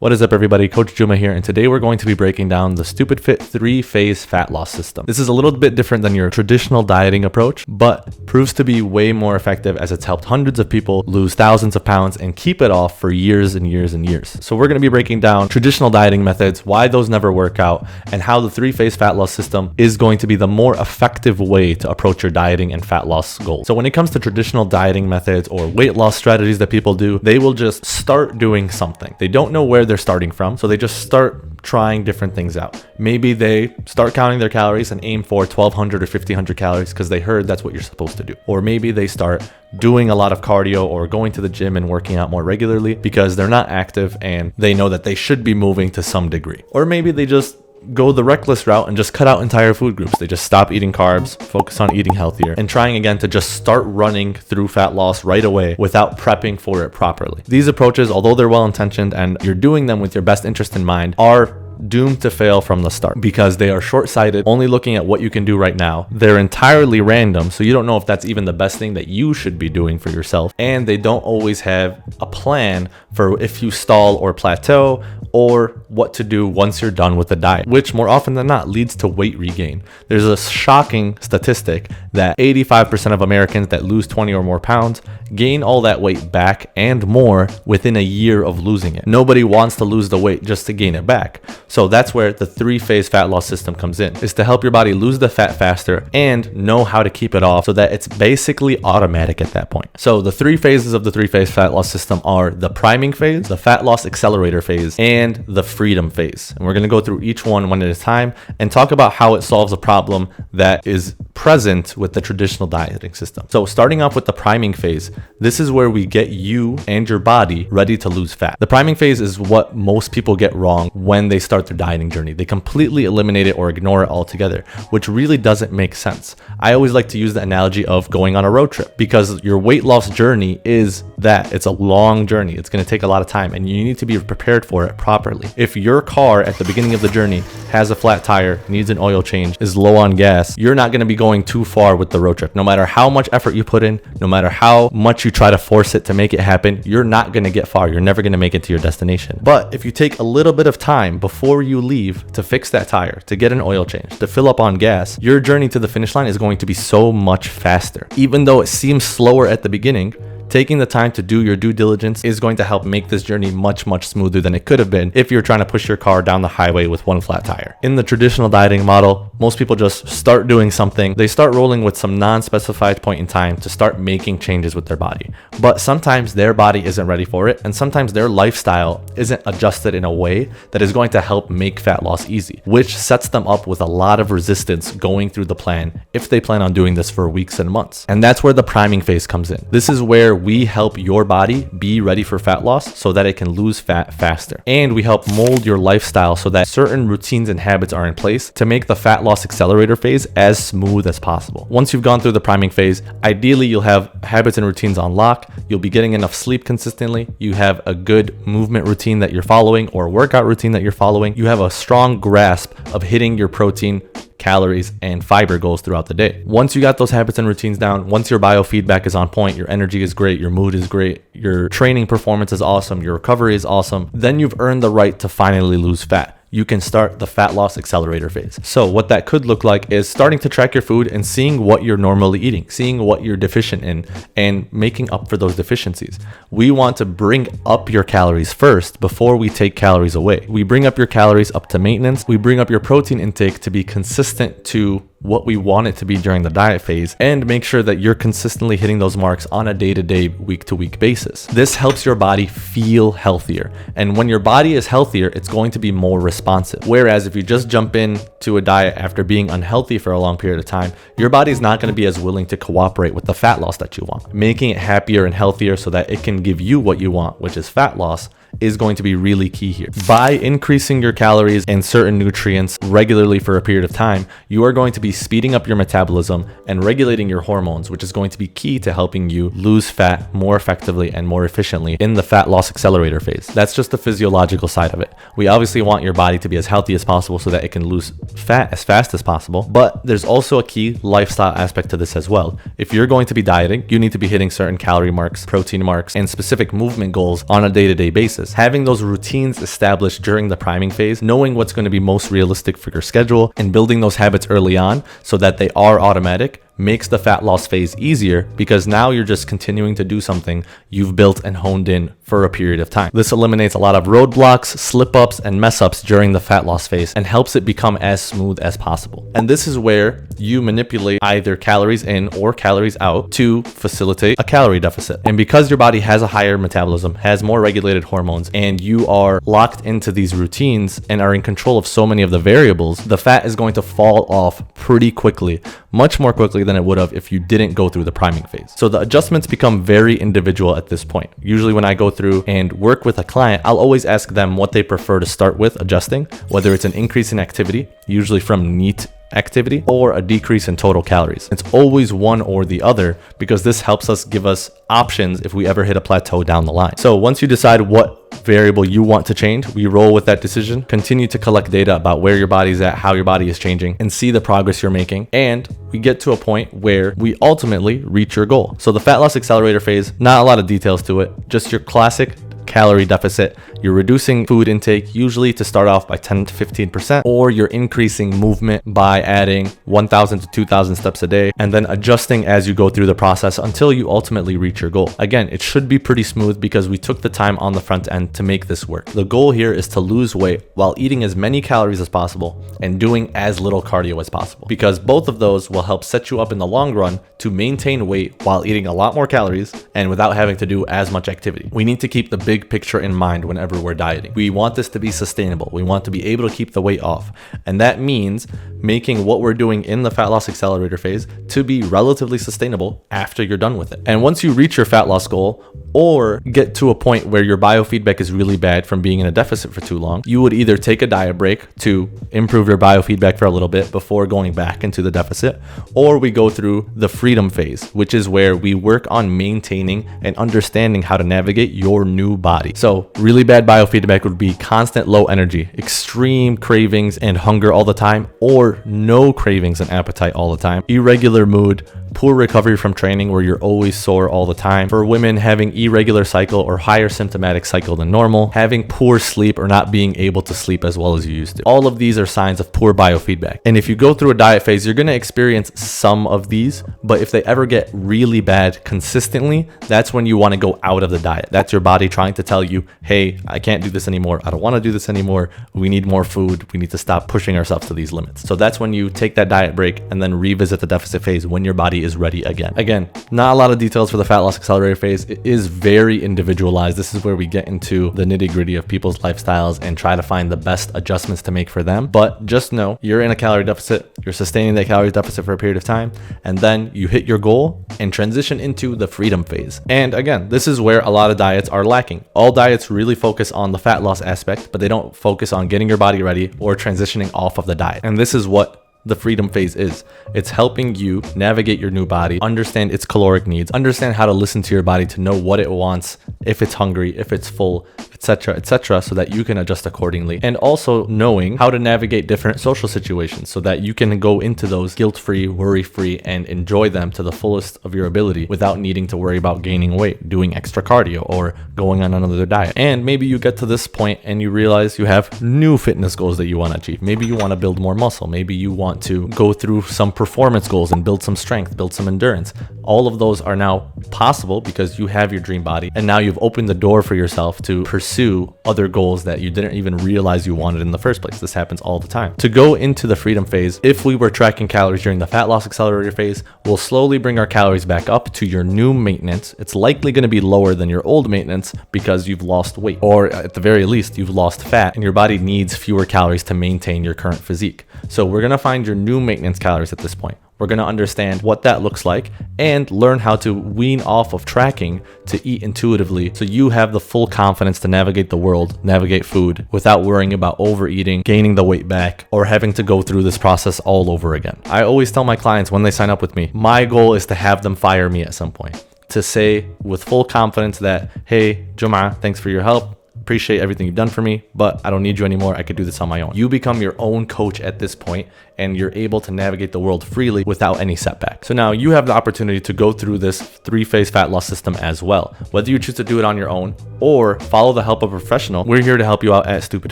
What is up, everybody? Coach Juma here, and today we're going to be breaking down the Stupid Fit 3-phase fat loss system. This is a little bit different than your traditional dieting approach, but proves to be way more effective as it's helped hundreds of people lose thousands of pounds and keep it off for years and years and years. So we're going to be breaking down traditional dieting methods, why those never work out, and how the 3-phase fat loss system is going to be the more effective way to approach your dieting and fat loss goals. So when it comes to traditional dieting methods or weight loss strategies that people do, they will just start doing something. They don't know where they're starting from, so they just start trying different things out. Maybe they start counting their calories and aim for 1200 or 1500 calories because they heard that's what you're supposed to do. Or maybe they start doing a lot of cardio or going to the gym and working out more regularly because they're not active and they know that they should be moving to some degree. Or maybe they just go the reckless route and just cut out entire food groups. They just stop eating carbs, focus on eating healthier, and trying again to just start running through fat loss right away without prepping for it properly. These approaches, although they're well-intentioned and you're doing them with your best interest in mind, are doomed to fail from the start because they are short-sighted, only looking at what you can do right now. They're entirely random, so you don't know if that's even the best thing that you should be doing for yourself, and they don't always have a plan for if you stall or plateau or what to do once you're done with the diet, which more often than not leads to weight regain. There's a shocking statistic that 85% of Americans that lose 20 or more pounds gain all that weight back and more within a year of losing it. Nobody wants to lose the weight just to gain it back. So that's where the 3-phase fat loss system comes in, is to help your body lose the fat faster and know how to keep it off so that it's basically automatic at that point. So the 3 phases of the 3-phase fat loss system are the priming phase, the fat loss accelerator phase, and the freedom phase. And we're going to go through each one at a time and talk about how it solves a problem that is present with the traditional dieting system. So starting off with the priming phase, this is where we get you and your body ready to lose fat. The priming phase is what most people get wrong when they start their dieting journey. They completely eliminate it or ignore it altogether, which really doesn't make sense. I always like to use the analogy of going on a road trip because your weight loss journey is that. It's a long journey. It's going to take a lot of time and you need to be prepared for it properly. If your car at the beginning of the journey has a flat tire, needs an oil change, is low on gas, you're not going to be going too far with the road trip. No matter how much effort you put in, no matter how much you try to force it to make it happen, you're not going to get far. You're never going to make it to your destination. But if you take a little bit of time before you leave to fix that tire, to get an oil change, to fill up on gas, your journey to the finish line is going to be so much faster. Even though it seems slower at the beginning, taking the time to do your due diligence is going to help make this journey much, much smoother than it could have been if you're trying to push your car down the highway with one flat tire. In the traditional dieting model, most people just start doing something. They start rolling with some non-specified point in time to start making changes with their body. But sometimes their body isn't ready for it, and sometimes their lifestyle isn't adjusted in a way that is going to help make fat loss easy, which sets them up with a lot of resistance going through the plan if they plan on doing this for weeks and months. And that's where the priming phase comes in. This is where we help your body be ready for fat loss so that it can lose fat faster. And we help mold your lifestyle so that certain routines and habits are in place to make the fat loss accelerator phase as smooth as possible. Once you've gone through the priming phase, ideally you'll have habits and routines on lock. You'll be getting enough sleep consistently. You have a good movement routine that you're following or workout routine that you're following. You have a strong grasp of hitting your protein, calories, and fiber goals throughout the day. Once you got those habits and routines down, once your biofeedback is on point, your energy is great, your mood is great, your training performance is awesome, your recovery is awesome, then you've earned the right to finally lose fat. You can start the fat loss accelerator phase. So what that could look like is starting to track your food and seeing what you're normally eating, seeing what you're deficient in, and making up for those deficiencies. We want to bring up your calories first before we take calories away. We bring up your calories up to maintenance. We bring up your protein intake to be consistent to what we want it to be during the diet phase, and make sure that you're consistently hitting those marks on a day-to-day, week-to-week basis. This helps your body feel healthier, and when your body is healthier, it's going to be more responsive. Whereas if you just jump into a diet after being unhealthy for a long period of time, your body's not going to be as willing to cooperate with the fat loss that you want. Making it happier and healthier so that it can give you what you want, which is fat loss, is going to be really key here. By increasing your calories and certain nutrients regularly for a period of time, you are going to be speeding up your metabolism and regulating your hormones, which is going to be key to helping you lose fat more effectively and more efficiently in the fat loss accelerator phase. That's just the physiological side of it. We obviously want your body to be as healthy as possible so that it can lose fat as fast as possible, but there's also a key lifestyle aspect to this as well. If you're going to be dieting, you need to be hitting certain calorie marks, protein marks, and specific movement goals on a day-to-day basis. basis. Having those routines established during the priming phase, knowing what's going to be most realistic for your schedule, and building those habits early on so that they are automatic makes the fat loss phase easier, because now you're just continuing to do something you've built and honed in for a period of time. This eliminates a lot of roadblocks, slip-ups, and mess-ups during the fat loss phase and helps it become as smooth as possible. And this is where you manipulate either calories in or calories out to facilitate a calorie deficit. And because your body has a higher metabolism, has more regulated hormones, and you are locked into these routines and are in control of so many of the variables, the fat is going to fall off pretty quickly, much more quickly than it would have if you didn't go through the priming phase. So the adjustments become very individual at this point. Usually when I go through and work with a client, I'll always ask them what they prefer to start with adjusting, whether it's an increase in activity, usually from NEAT activity, or a decrease in total calories. It's always one or the other, because this helps us give us options if we ever hit a plateau down the line. So once you decide what variable you want to change, we roll with that decision, continue to collect data about where your body's at, how your body is changing, and see the progress you're making. And we get to a point where we ultimately reach your goal. So the fat loss accelerator phase, not a lot of details to it, just your classic calorie deficit. You're reducing food intake, usually to start off by 10 to 15%, or you're increasing movement by adding 1,000 to 2,000 steps a day, and then adjusting as you go through the process until you ultimately reach your goal. Again, it should be pretty smooth because we took the time on the front end to make this work. The goal here is to lose weight while eating as many calories as possible and doing as little cardio as possible, because both of those will help set you up in the long run to maintain weight while eating a lot more calories and without having to do as much activity. We need to keep the big picture in mind whenever we're dieting. We want this to be sustainable. We want to be able to keep the weight off. And that means making what we're doing in the fat loss accelerator phase to be relatively sustainable after you're done with it. And once you reach your fat loss goal, or get to a point where your biofeedback is really bad from being in a deficit for too long, you would either take a diet break to improve your biofeedback for a little bit before going back into the deficit, or we go through the freedom phase, which is where we work on maintaining and understanding how to navigate your new body. So really bad biofeedback would be constant low energy, extreme cravings and hunger all the time, or no cravings and appetite all the time, irregular mood, poor recovery from training where you're always sore all the time. For women, having irregular cycle or higher symptomatic cycle than normal, having poor sleep or not being able to sleep as well as you used to. All of these are signs of poor biofeedback. And if you go through a diet phase, you're going to experience some of these, but if they ever get really bad consistently, that's when you want to go out of the diet. That's your body trying to tell you, hey, I can't do this anymore. I don't want to do this anymore. We need more food. We need to stop pushing ourselves to these limits. So that's when you take that diet break and then revisit the deficit phase when your body is ready again. Again, not a lot of details for the fat loss accelerator phase. It is very individualized. This is where we get into the nitty-gritty of people's lifestyles and try to find the best adjustments to make for them. But just know you're in a calorie deficit, you're sustaining that calorie deficit for a period of time, and then you hit your goal and transition into the freedom phase. And again, this is where a lot of diets are lacking. All diets really focus on the fat loss aspect, but they don't focus on getting your body ready or transitioning off of the diet. And this is what the freedom phase is. It's helping you navigate your new body, understand its caloric needs, understand how to listen to your body to know what it wants, if it's hungry, if it's full, etc., so that you can adjust accordingly. And also knowing how to navigate different social situations so that you can go into those guilt-free, worry-free, and enjoy them to the fullest of your ability without needing to worry about gaining weight, doing extra cardio, or going on another diet. And maybe you get to this point and you realize you have new fitness goals that you want to achieve. Maybe you want to build more muscle. Maybe you want to go through some performance goals and build some strength, build some endurance. All of those are now possible because you have your dream body, and now you've opened the door for yourself to pursue other goals that you didn't even realize you wanted in the first place. This happens all the time. To go into the freedom phase, if we were tracking calories during the fat loss accelerator phase, we'll slowly bring our calories back up to your new maintenance. It's likely going to be lower than your old maintenance because you've lost weight, or at the very least, you've lost fat, and your body needs fewer calories to maintain your current physique. So we're going to find your new maintenance calories at this point. We're going to understand what that looks like and learn how to wean off of tracking to eat intuitively so you have the full confidence to navigate the world, navigate food without worrying about overeating, gaining the weight back, or having to go through this process all over again. I always tell my clients when they sign up with me, my goal is to have them fire me at some point, to say with full confidence that, hey, Jum'ah, thanks for your help. appreciate everything you've done for me, but I don't need you anymore. I could do this on my own. You become your own coach at this point, and you're able to navigate the world freely without any setback. So now you have the opportunity to go through this 3-phase fat loss system as well. Whether you choose to do it on your own or follow the help of a professional, we're here to help you out at Stupid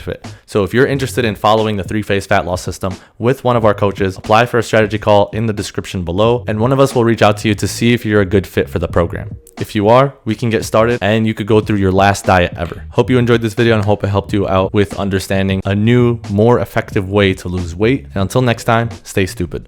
Fit. So if you're interested in following the 3-phase fat loss system with one of our coaches, apply for a strategy call in the description below, and one of us will reach out to you to see if you're a good fit for the program. If you are, we can get started and you could go through your last diet ever. Hope you enjoyed this video and hope it helped you out with understanding a new, more effective way to lose weight. And until next time, stay stupid.